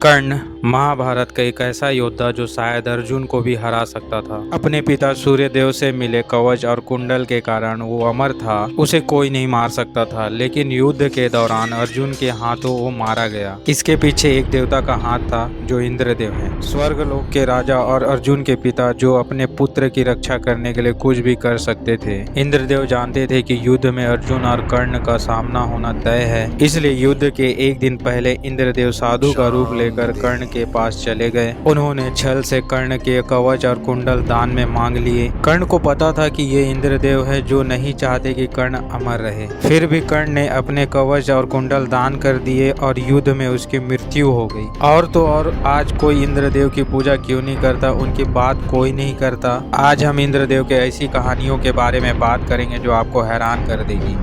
कर्ण महाभारत का एक ऐसा योद्धा जो शायद अर्जुन को भी हरा सकता था। अपने पिता सूर्यदेव से मिले कवच और कुंडल के कारण वो अमर था, उसे कोई नहीं मार सकता था। लेकिन युद्ध के दौरान अर्जुन के हाथों वो मारा गया। इसके पीछे एक देवता का हाथ था जो इंद्रदेव है, स्वर्गलोक के राजा और अर्जुन के पिता, जो अपने पुत्र की रक्षा करने के लिए कुछ भी कर सकते थे। इंद्रदेव जानते थे कि युद्ध में अर्जुन और कर्ण का सामना होना तय है, इसलिए युद्ध के एक दिन पहले इंद्रदेव साधु का रूप लेकर कर्ण के पास चले गए। उन्होंने छल से कर्ण के कवच और कुंडल दान में मांग लिए। कर्ण को पता था कि ये इंद्रदेव है जो नहीं चाहते कि कर्ण अमर रहे। फिर भी कर्ण ने अपने कवच और कुंडल दान कर दिए और युद्ध में उसकी मृत्यु हो गई। और तो और आज कोई इंद्रदेव की पूजा क्यों नहीं करता, उनकी बात कोई नहीं करता। आज हम इंद्रदेव के ऐसी कहानियों के बारे में बात करेंगे जो आपको हैरान कर देगी।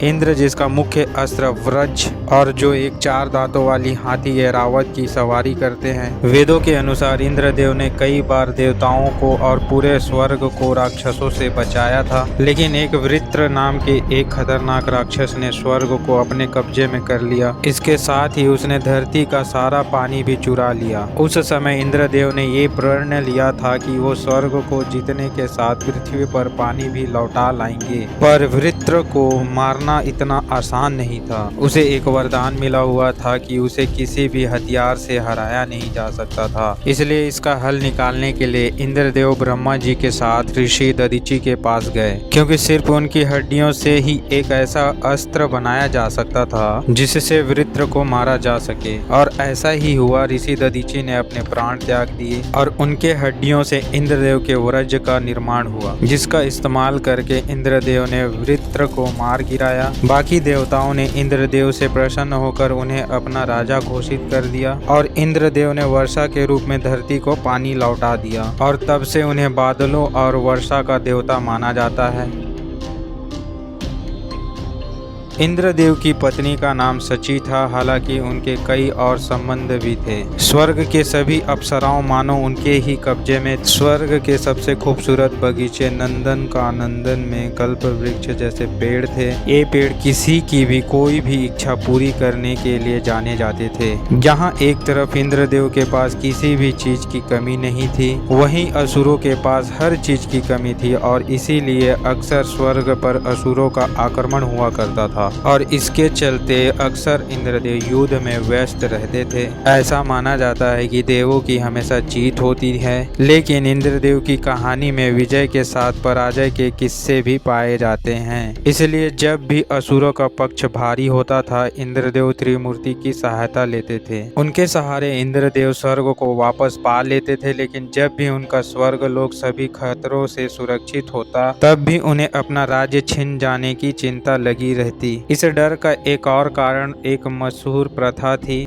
इंद्र, जिसका मुख्य अस्त्र वज्र और जो एक 4 दांतों वाली हाथी ऐरावत की सवारी करते हैं। वेदों के अनुसार इंद्रदेव ने कई बार देवताओं को और पूरे स्वर्ग को राक्षसों से बचाया था, लेकिन एक वृत्र नाम के एक खतरनाक राक्षस ने स्वर्ग को अपने कब्जे में कर लिया। इसके साथ ही उसने धरती का सारा पानी भी चुरा लिया। उस समय इंद्रदेव ने ये प्रण लिया था कि वो स्वर्ग को जीतने के साथ पृथ्वी पर पानी भी लौटा लाएंगे, पर वृत्र को मारना इतना आसान नहीं था। उसे एक वरदान मिला हुआ था कि उसे किसी भी हथियार से हराया नहीं जा सकता था। इसलिए इसका हल निकालने के लिए इंद्रदेव ब्रह्मा जी के साथ ऋषि दधीचि के पास गए, क्योंकि सिर्फ उनकी हड्डियों से ही एक ऐसा अस्त्र बनाया जा सकता था जिससे वृत्र को मारा जा सके। और ऐसा ही हुआ। ऋषि दधीचि ने अपने प्राण त्याग दिए और उनके हड्डियों से इंद्रदेव के वज्र का निर्माण हुआ, जिसका इस्तेमाल करके इंद्रदेव ने वृत्र को मार गिराया। बाकी देवताओं ने इंद्रदेव से प्रसन्न होकर उन्हें अपना राजा घोषित कर दिया और इंद्रदेव ने वर्षा के रूप में धरती को पानी लौटा दिया, और तब से उन्हें बादलों और वर्षा का देवता माना जाता है। इंद्रदेव की पत्नी का नाम सची था, हालांकि उनके कई और संबंध भी थे। स्वर्ग के सभी अप्सराओं मानो उनके ही कब्जे में। स्वर्ग के सबसे खूबसूरत बगीचे नंदन का नंदन में कल्प वृक्ष जैसे पेड़ थे। ये पेड़ किसी की भी कोई भी इच्छा पूरी करने के लिए जाने जाते थे। जहाँ एक तरफ इंद्रदेव के पास किसी भी चीज की कमी नहीं थी, वहीं असुरों के पास हर चीज की कमी थी, और इसीलिए अक्सर स्वर्ग पर असुरों का आक्रमण हुआ करता था और इसके चलते अक्सर इंद्रदेव युद्ध में व्यस्त रहते थे। ऐसा माना जाता है कि देवों की हमेशा जीत होती है, लेकिन इंद्रदेव की कहानी में विजय के साथ पराजय के किस्से भी पाए जाते हैं। इसलिए जब भी असुरों का पक्ष भारी होता था, इंद्रदेव त्रिमूर्ति की सहायता लेते थे। उनके सहारे इंद्रदेव स्वर्ग को वापस पा लेते थे, लेकिन जब भी उनका स्वर्ग लोक सभी खतरों से सुरक्षित होता, तब भी उन्हें अपना राज्य छिन जाने की चिंता लगी रहती। इस डर का एक और कारण एक मशहूर प्रथा थी।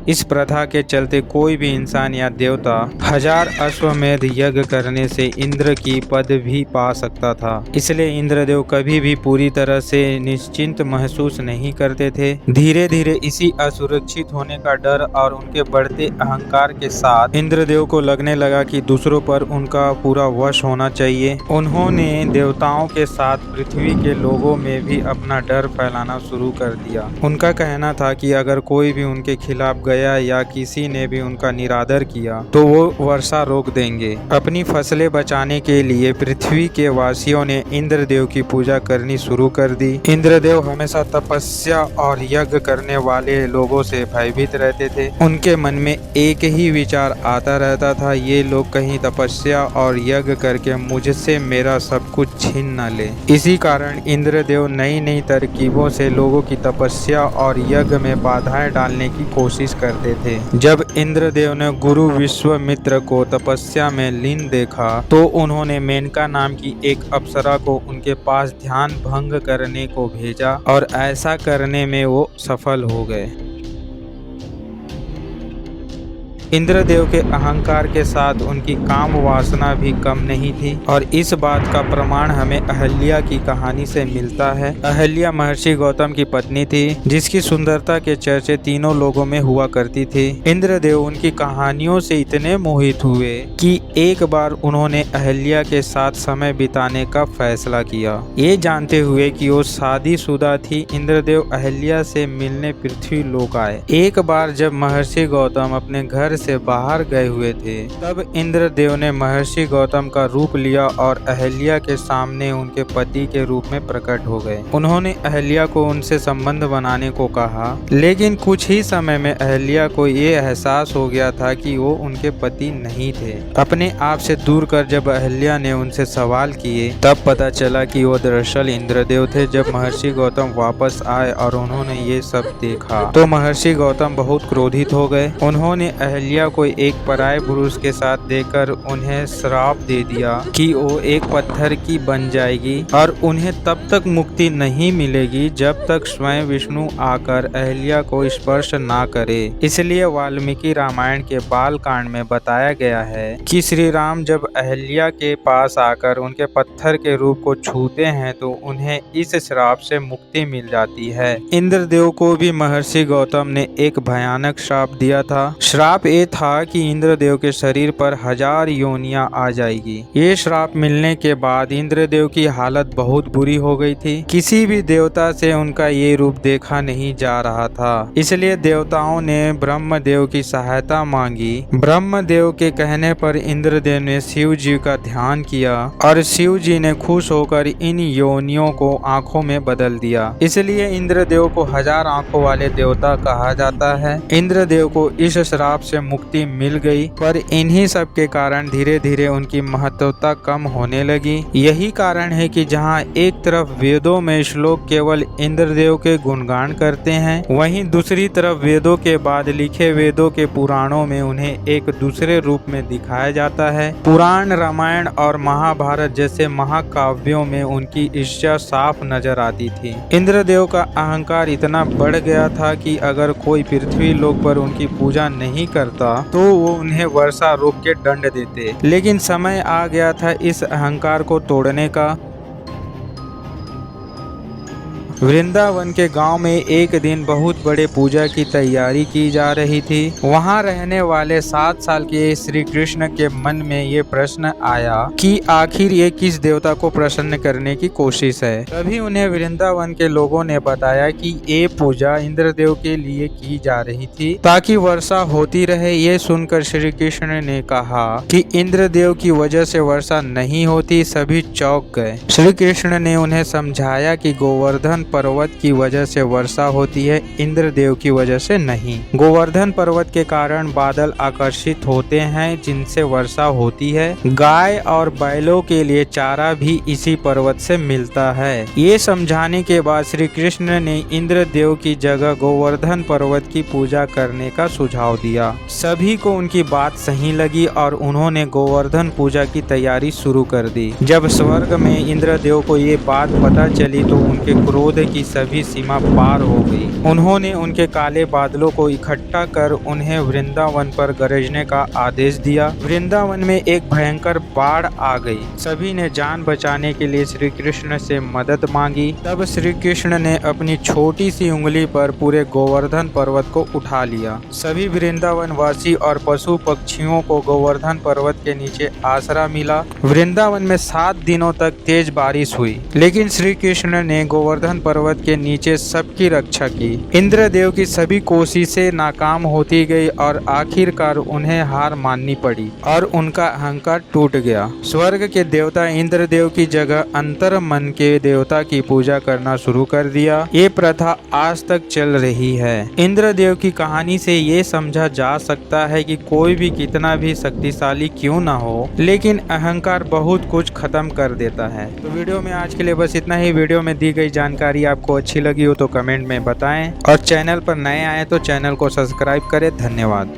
इस प्रथा के चलते कोई भी इंसान या देवता 1000 अश्वमेध यज्ञ करने से इंद्र की पद भी पा सकता था। इसलिए इंद्रदेव कभी भी पूरी तरह से निश्चिंत महसूस नहीं करते थे। धीरे धीरे इसी असुरक्षित होने का डर और उनके बढ़ते अहंकार के साथ इंद्रदेव को लगने लगा कि दूसरों पर उनका पूरा वश होना चाहिए। उन्होंने देवताओं के साथ पृथ्वी के लोगों में भी अपना डर फैलाना शुरू कर दिया। उनका कहना था कि अगर कोई भी उनके खिलाफ या किसी ने भी उनका निरादर किया तो वो वर्षा रोक देंगे। अपनी फसलें बचाने के लिए पृथ्वी के वासियों ने इंद्रदेव की पूजा करनी शुरू कर दी। इंद्रदेव हमेशा तपस्या और यज्ञ करने वाले लोगों से भयभीत रहते थे। उनके मन में एक ही विचार आता रहता था, ये लोग कहीं तपस्या और यज्ञ करके मुझसे मेरा सब कुछ छीन न ले। इसी कारण इंद्रदेव नई नई तरकीबों से लोगों की तपस्या और यज्ञ में बाधाएं डालने की कोशिश करते थे। जब इंद्रदेव ने गुरु विश्वामित्र को तपस्या में लीन देखा, तो उन्होंने मेनका नाम की एक अप्सरा को उनके पास ध्यान भंग करने को भेजा, और ऐसा करने में वो सफल हो गए। इंद्रदेव के अहंकार के साथ उनकी काम वासना भी कम नहीं थी और इस बात का प्रमाण हमें अहल्या की कहानी से मिलता है। अहल्या महर्षि गौतम की पत्नी थी जिसकी सुंदरता के चर्चे तीनों लोगों में हुआ करती थी। इंद्रदेव उनकी कहानियों से इतने मोहित हुए कि एक बार उन्होंने अहल्या के साथ समय बिताने का फैसला किया। ये जानते हुए कि वो शादीशुदा थी, इंद्रदेव अहल्या से मिलने पृथ्वी लोक आए। एक बार जब महर्षि गौतम अपने घर से बाहर गए हुए थे तब इंद्रदेव ने महर्षि गौतम का रूप लिया और अहल्या के सामने उनके पति के रूप में प्रकट हो गए। उन्होंने अहल्या को उनसे संबंध बनाने को कहा, लेकिन कुछ ही समय में अहल्या को ये एहसास हो गया था कि वो उनके पति नहीं थे। अपने आप से दूर कर जब अहल्या ने उनसे सवाल किए तब पता चला कि वो दरअसल इंद्रदेव थे। जब महर्षि गौतम वापस आए और उन्होंने ये सब देखा तो महर्षि गौतम बहुत क्रोधित हो गए। उन्होंने अहल्या को एक पराये पुरुष के साथ देकर उन्हें श्राप दे दिया कि वो एक पत्थर की बन जाएगी और उन्हें तब तक मुक्ति नहीं मिलेगी जब तक स्वयं विष्णु आकर अहल्या को स्पर्श ना करे। इसलिए वाल्मीकि रामायण के बाल कांड में बताया गया है कि श्री राम जब अहल्या के पास आकर उनके पत्थर के रूप को छूते हैं तो उन्हें इस श्राप से मुक्ति मिल जाती है। इंद्रदेव को भी महर्षि गौतम ने एक भयानक श्राप दिया था। श्राप ये था कि इंद्रदेव के शरीर पर 1000 योनियां आ जाएगी। ये श्राप मिलने के बाद इंद्रदेव की हालत बहुत बुरी हो गई थी। किसी भी देवता से उनका ये रूप देखा नहीं जा रहा था। इसलिए देवताओं ने ब्रह्मदेव की सहायता मांगी। ब्रह्मदेव के कहने पर इंद्रदेव ने शिव जी का ध्यान किया और शिव जी ने खुश होकर इन योनियों को आंखों में बदल दिया। इसलिए इंद्रदेव को 1000 आंखों वाले देवता कहा जाता है। इंद्रदेव को इस श्राप से मुक्ति मिल गई, पर इन्हीं सब के कारण धीरे धीरे उनकी महत्वता कम होने लगी। यही कारण है कि जहाँ एक तरफ वेदों में श्लोक केवल इंद्रदेव के गुणगान करते हैं, वहीं दूसरी तरफ वेदों के बाद लिखे वेदों के पुराणों में उन्हें एक दूसरे रूप में दिखाया जाता है। पुराण, रामायण और महाभारत जैसे महाकाव्यों में उनकी ईर्ष्या साफ नजर आती थी। इंद्रदेव का अहंकार इतना बढ़ गया था कि अगर कोई पृथ्वी लोक पर उनकी पूजा नहीं करता तो वो उन्हें वर्षा रोक के दंड देते। लेकिन समय आ गया था इस अहंकार को तोड़ने का। वृंदावन के गांव में एक दिन बहुत बड़े पूजा की तैयारी की जा रही थी। वहां रहने वाले 7 साल के श्री कृष्ण के मन में ये प्रश्न आया कि आखिर ये किस देवता को प्रसन्न करने की कोशिश है। तभी उन्हें वृंदावन के लोगों ने बताया कि ये पूजा इंद्रदेव के लिए की जा रही थी ताकि वर्षा होती रहे। ये सुनकर श्री कृष्ण ने कहा कि इंद्रदेव की वजह से वर्षा नहीं होती। सभी चौंक गए। श्री कृष्ण ने उन्हें समझाया कि गोवर्धन पर्वत की वजह से वर्षा होती है, इंद्रदेव की वजह से नहीं। गोवर्धन पर्वत के कारण बादल आकर्षित होते हैं जिनसे वर्षा होती है। गाय और बैलों के लिए चारा भी इसी पर्वत से मिलता है। ये समझाने के बाद श्री कृष्ण ने इंद्रदेव की जगह गोवर्धन पर्वत की पूजा करने का सुझाव दिया। सभी को उनकी बात सही लगी और उन्होंने गोवर्धन पूजा की तैयारी शुरू कर दी। जब स्वर्ग में इंद्रदेव को ये बात पता चली तो उनके क्रोध की सभी सीमा पार हो गई। उन्होंने उनके काले बादलों को इकट्ठा कर उन्हें वृंदावन पर गरजने का आदेश दिया। वृंदावन में एक भयंकर बाढ़ आ गई। सभी ने जान बचाने के लिए श्री कृष्ण से मदद मांगी। तब श्री कृष्ण ने अपनी छोटी सी उंगली पर पूरे गोवर्धन पर्वत को उठा लिया। सभी वृंदावन वासी और पशु पक्षियों को गोवर्धन पर्वत के नीचे आसरा मिला। वृंदावन में 7 दिनों तक तेज बारिश हुई, लेकिन श्री कृष्ण ने गोवर्धन पर्वत के नीचे सबकी रक्षा की। इंद्रदेव की सभी कोशिशें नाकाम होती गई और आखिरकार उन्हें हार माननी पड़ी और उनका अहंकार टूट गया। स्वर्ग के देवता इंद्रदेव की जगह अंतर मन के देवता की पूजा करना शुरू कर दिया। ये प्रथा आज तक चल रही है। इंद्रदेव की कहानी से ये समझा जा सकता है कि कोई भी कितना भी शक्तिशाली क्यों ना हो, लेकिन अहंकार बहुत कुछ खत्म कर देता है। तो वीडियो में आज के लिए बस इतना ही। वीडियो में दी गई जानकारी आपको अच्छी लगी हो तो कमेंट में बताएं और चैनल पर नए आए तो चैनल को सब्सक्राइब करें। धन्यवाद।